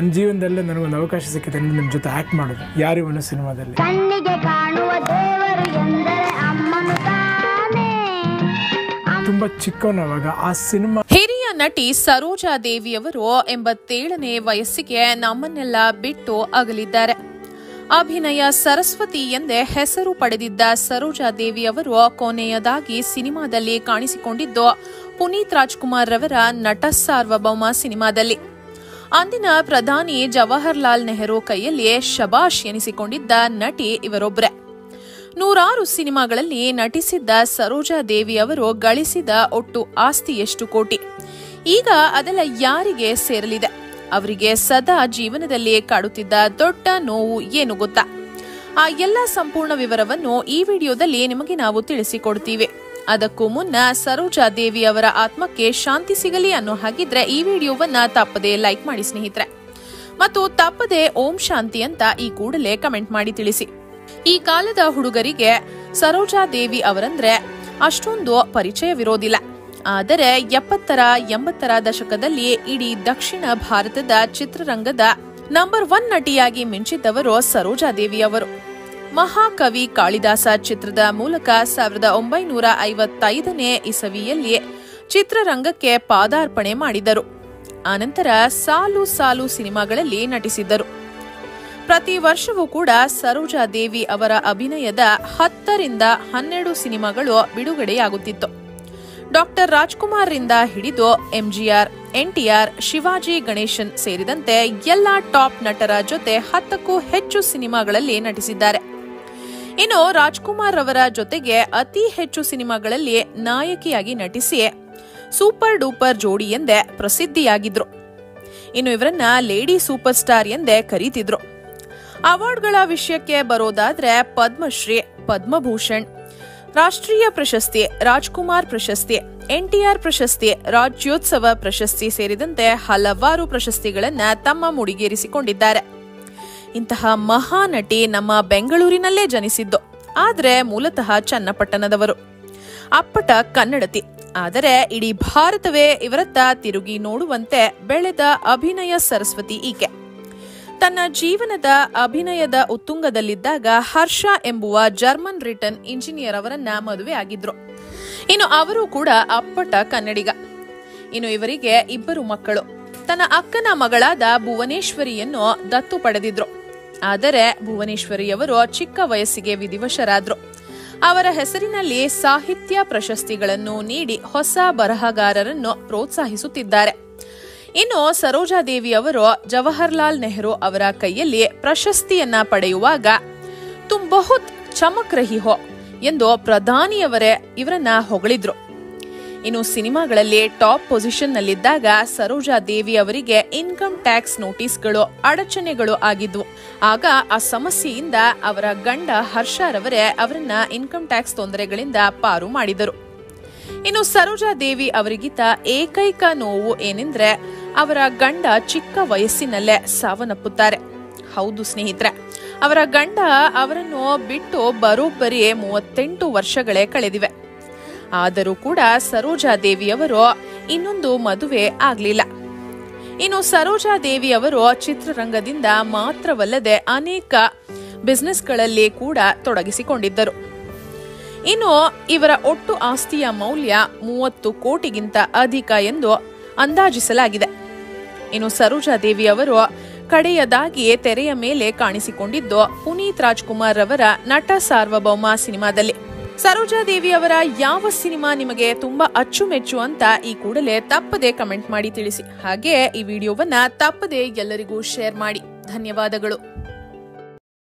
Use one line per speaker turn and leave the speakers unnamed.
ನನ್ನ ಜೀವನದಲ್ಲೇ ನನಗೊಂದು ಅವಕಾಶ ಸಿಕ್ಕಿದೆ ನಿಮ್ಮ ಜೊತೆ ಆಕ್ಟ್ ಮಾಡೋದು ಯಾರಿವನು ಸಿನಿಮಾದಲ್ಲಿ. ತುಂಬಾ ಚಿಕ್ಕವನವಾಗ ಆ ಸಿನಿಮಾ.
ಹಿರಿಯ ನಟಿ ಸರೋಜಾ ದೇವಿಯವರು 87ನೇ ವಯಸ್ಸಿಗೆ ನಮ್ಮನ್ನೆಲ್ಲ ಬಿಟ್ಟು ಅಗಲಿದ್ದಾರೆ. ಅಭಿನಯ ಸರಸ್ವತಿ ಎಂದೇ ಹೆಸರು ಪಡೆದಿದ್ದ ಸರೋಜಾ ದೇವಿಯವರು ಕೊನೆಯದಾಗಿ ಸಿನಿಮಾದಲ್ಲಿ ಕಾಣಿಸಿಕೊಂಡಿದ್ದು ಪುನೀತ್ ರಾಜ್ಕುಮಾರ್ ರವರ ನಟ ಸಾರ್ವಭೌಮ ಸಿನಿಮಾದಲ್ಲಿ. ಅಂದಿನ ಪ್ರಧಾನಿ ಜವಾಹರ್ಲಾಲ್ ನೆಹರು ಕೈಯಲ್ಲಿ ಶಬಾಷ್ ಎನಿಸಿಕೊಂಡಿದ್ದ ನಟಿ ಇವರೊಬ್ಬರೇ. ನೂರಾರು ಸಿನಿಮಾಗಳಲ್ಲಿ ನಟಿಸಿದ್ದ ಸರೋಜಾ ದೇವಿ ಅವರು ಗಳಿಸಿದ ಒಟ್ಟು ಆಸ್ತಿ ಎಷ್ಟು ಕೋಟಿ. ಈಗ ಅದೆಲ್ಲ ಯಾರಿಗೆ ಸೇರಲಿದೆ? ಅವರಿಗೆ ಸದಾ ಜೀವನದಲ್ಲಿ ಕಾಡುತ್ತಿದ್ದ ದೊಡ್ಡ ನೋವು ಏನು ಗೊತ್ತಾ? ಆ ಎಲ್ಲ ಸಂಪೂರ್ಣ ವಿವರವನ್ನು ಈ ವಿಡಿಯೋದಲ್ಲಿ ನಿಮಗೆ ನಾವು ತಿಳಿಸಿಕೊಡ್ತೀವಿ. ಅದಕ್ಕೂ ಮುನ್ನ ಸರೋಜಾ ದೇವಿ ಅವರ ಆತ್ಮಕ್ಕೆ ಶಾಂತಿ ಸಿಗಲಿ ಅನ್ನೋ ಹಾಗಿದ್ರೆ ಈ ವಿಡಿಯೋವನ್ನ ತಪ್ಪದೆ ಲೈಕ್ ಮಾಡಿ ಸ್ನೇಹಿತರೆ, ಮತ್ತು ತಪ್ಪದೆ ಓಂ ಶಾಂತಿ ಅಂತ ಈ ಕೂಡಲೇ ಕಮೆಂಟ್ ಮಾಡಿ ತಿಳಿಸಿ. ಈ ಕಾಲದ ಹುಡುಗರಿಗೆ ಸರೋಜಾ ದೇವಿ ಅವರಂದ್ರೆ ಅಷ್ಟೊಂದು ಪರಿಚಯವಿರೋದಿಲ್ಲ. ಆದರೆ 70ರ 80ರ ದಶಕದಲ್ಲಿ ಇಡೀ ದಕ್ಷಿಣ ಭಾರತದ ಚಿತ್ರರಂಗದ ನಂಬರ್ 1 ನಟಿಯಾಗಿ ಮಿಂಚಿದ್ದವರು ಸರೋಜಾ ದೇವಿ ಅವರು. ಮಹಾಕವಿ ಕಾಳಿದಾಸ ಚಿತ್ರದ ಮೂಲಕ 1955ನೇ ಇಸವಿಯಲ್ಲಿ ಚಿತ್ರರಂಗಕ್ಕೆ ಪಾದಾರ್ಪಣೆ ಮಾಡಿದರು. ಆನಂತರ ಸಾಲು ಸಾಲು ಸಿನಿಮಾಗಳಲ್ಲಿ ನಟಿಸಿದ್ದರು. ಪ್ರತಿ ವರ್ಷವೂ ಕೂಡ ಸರೋಜಾ ದೇವಿ ಅವರ ಅಭಿನಯದ 10ರಿಂದ 12 ಸಿನಿಮಾಗಳು ಬಿಡುಗಡೆಯಾಗುತ್ತಿತ್ತು. ಡಾಕ್ಟರ್ ರಾಜ್ಕುಮಾರ್ ರಿಂದ ಹಿಡಿದು ಎಂಜಿಆರ್, ಎನ್ಟಿಆರ್, ಶಿವಾಜಿ ಗಣೇಶನ್ ಸೇರಿದಂತೆ ಎಲ್ಲಾ ಟಾಪ್ ನಟರ ಜೊತೆ 10ಕ್ಕೂ ಹೆಚ್ಚು ಸಿನಿಮಾಗಳಲ್ಲಿ ನಟಿಸಿದ್ದಾರೆ. ಇನ್ನು ರಾಜ್ಕುಮಾರ್ ಅವರ ಜೊತೆಗೆ ಅತಿ ಹೆಚ್ಚು ಸಿನಿಮಾಗಳಲ್ಲಿ ನಾಯಕಿಯಾಗಿ ನಟಿಸಿ ಸೂಪರ್ ಡೂಪರ್ ಜೋಡಿ ಎಂದೇ ಪ್ರಸಿದ್ಧಿಯಾಗಿದ್ರು. ಇನ್ನು ಇವರನ್ನ ಲೇಡಿ ಸೂಪರ್ ಸ್ಟಾರ್ ಎಂದೇ ಕರೀತಿದ್ರು. ಅವಾರ್ಡ್ಗಳ ವಿಷಯಕ್ಕೆ ಬರೋದಾದ್ರೆ ಪದ್ಮಶ್ರೀ, ಪದ್ಮಭೂಷಣ್, ರಾಷ್ಟ್ರೀಯ ಪ್ರಶಸ್ತಿ, ರಾಜ್ಕುಮಾರ್ ಪ್ರಶಸ್ತಿ, ಎನ್ಟಿಆರ್ ಪ್ರಶಸ್ತಿ, ರಾಜ್ಯೋತ್ಸವ ಪ್ರಶಸ್ತಿ ಸೇರಿದಂತೆ ಹಲವಾರು ಪ್ರಶಸ್ತಿಗಳನ್ನ ತಮ್ಮ ಮುಡಿಗೇರಿಸಿಕೊಂಡಿದ್ದಾರೆ. ಇಂತಹ ಮಹಾನಟಿ ನಮ್ಮ ಬೆಂಗಳೂರಿನಲ್ಲೇ ಜನಿಸಿದ್ದು. ಆದ್ರೆ ಮೂಲತಃ ಚನ್ನಪಟ್ಟಣದವರು. ಅಪ್ಪಟ ಕನ್ನಡತಿ. ಆದರೆ ಇಡೀ ಭಾರತವೇ ಇವರತ್ತ ತಿರುಗಿ ನೋಡುವಂತೆ ಬೆಳೆದ ಅಭಿನಯ ಸರಸ್ವತಿ ಈಕೆ. ತನ್ನ ಜೀವನದ ಅಭಿನಯದ ಉತ್ತುಂಗದಲ್ಲಿದ್ದಾಗ ಹರ್ಷ ಎಂಬುವ ಜರ್ಮನ್ ರಿಟರ್ನ್ ಇಂಜಿನಿಯರ್ ಅವರನ್ನ ಮದುವೆ ಆಗಿದ್ರು. ಇನ್ನು ಅವರು ಕೂಡ ಅಪ್ಪಟ ಕನ್ನಡಿಗ. ಇನ್ನು ಇವರಿಗೆ 2 ಮಕ್ಕಳು. ತನ್ನ ಅಕ್ಕನ ಮಗಳಾದ ಭುವನೇಶ್ವರಿಯನ್ನು ದತ್ತು ಪಡೆದಿದ್ರು. ಆದರೆ ಭುವನೇಶ್ವರಿಯವರು ಚಿಕ್ಕ ವಯಸ್ಸಿಗೆ ವಿಧಿವಶರಾದ್ರು. ಅವರ ಹೆಸರಿನಲ್ಲಿ ಸಾಹಿತ್ಯ ಪ್ರಶಸ್ತಿಗಳನ್ನು ನೀಡಿ ಹೊಸ ಬರಹಗಾರರನ್ನು ಪ್ರೋತ್ಸಾಹಿಸುತ್ತಿದ್ದಾರೆ. ಇನ್ನು ಸರೋಜಾ ದೇವಿ ಅವರು ಜವಾಹರ್ಲಾಲ್ ನೆಹರು ಅವರ ಕೈಯಲ್ಲಿ ಪ್ರಶಸ್ತಿಯನ್ನ ಪಡೆಯುವಾಗ ತುಮ್ ಬಹುತ್ ಚಮಕ್ ರಹಿ ಹೋ ಎಂದು ಪ್ರಧಾನಿಯವರೇ ಇವರನ್ನ ಹೊಗಳಿದ್ರು. ಇನ್ನು ಸಿನಿಮಾಗಳಲ್ಲಿ ಟಾಪ್ ಪೊಸಿಷನ್ ನಲ್ಲಿದ್ದಾಗ ಸರೋಜಾ ದೇವಿ ಅವರಿಗೆ ಇನ್ಕಮ್ ಟ್ಯಾಕ್ಸ್ ನೋಟಿಸ್ಗಳು, ಅಡಚಣೆಗಳು ಆಗಿದ್ವು. ಆಗ ಆ ಸಮಸ್ಯೆಯಿಂದ ಅವರ ಗಂಡ ಹರ್ಷರವರೇ ಅವರನ್ನ ಇನ್ಕಮ್ ಟ್ಯಾಕ್ಸ್ ತೊಂದರೆಗಳಿಂದ ಪಾರು ಮಾಡಿದರು. ಇನ್ನು ಸರೋಜಾ ದೇವಿ ಅವರಿಗಿದ್ದ ಏಕೈಕ ನೋವು ಏನೆಂದ್ರೆ ಅವರ ಗಂಡ ಚಿಕ್ಕ ವಯಸ್ಸಿನಲ್ಲೇ ಸಾವನ್ನಪ್ಪುತ್ತಾರೆ. ಹೌದು ಸ್ನೇಹಿತರೆ, ಅವರ ಗಂಡ ಅವರನ್ನು ಬಿಟ್ಟು ಬರೋಬ್ಬರಿ 38 ವರ್ಷಗಳೇ ಕಳೆದಿವೆ. ಆದರೂ ಕೂಡ ಸರೋಜಾ ದೇವಿಯವರು ಇನ್ನೊಂದು ಮದುವೆ ಆಗ್ಲಿಲ್ಲ. ಇನ್ನು ಸರೋಜಾ ದೇವಿ ಅವರು ಚಿತ್ರರಂಗದಿಂದ ಮಾತ್ರವಲ್ಲದೆ ಅನೇಕ ಬಿಸ್ನೆಸ್ಗಳಲ್ಲಿ ಕೂಡ ತೊಡಗಿಸಿಕೊಂಡಿದ್ದರು. ಇನ್ನು ಇವರ ಒಟ್ಟು ಆಸ್ತಿಯ ಮೌಲ್ಯ 30 ಕೋಟಿಗಿಂತ ಅಧಿಕ ಎಂದು ಅಂದಾಜಿಸಲಾಗಿದೆ. ಇನ್ನು ಸರೋಜಾ ದೇವಿ ಅವರು ಕಡೆಯದಾಗಿ ತೆರೆಯ ಮೇಲೆ ಕಾಣಿಸಿಕೊಂಡಿದ್ದು ಪುನೀತ್ ರಾಜ್ಕುಮಾರ್ ರವರ ನಟ ಸಾರ್ವಭೌಮ ಸಿನಿಮಾದಲ್ಲಿ. ಸರೋಜಾ ದೇವಿ ಅವರ ಯಾವ ಸಿನಿಮಾ ನಿಮಗೆ ತುಂಬಾ ಅಚ್ಚುಮೆಚ್ಚು ಅಂತ ಈ ಕೂಡಲೇ ತಪ್ಪದೆ ಕಮೆಂಟ್ ಮಾಡಿ ತಿಳಿಸಿ. ಹಾಗೆ ಈ ವಿಡಿಯೋವನ್ನ ತಪ್ಪದೆ ಎಲ್ಲರಿಗೂ ಶೇರ್ ಮಾಡಿ. ಧನ್ಯವಾದಗಳು.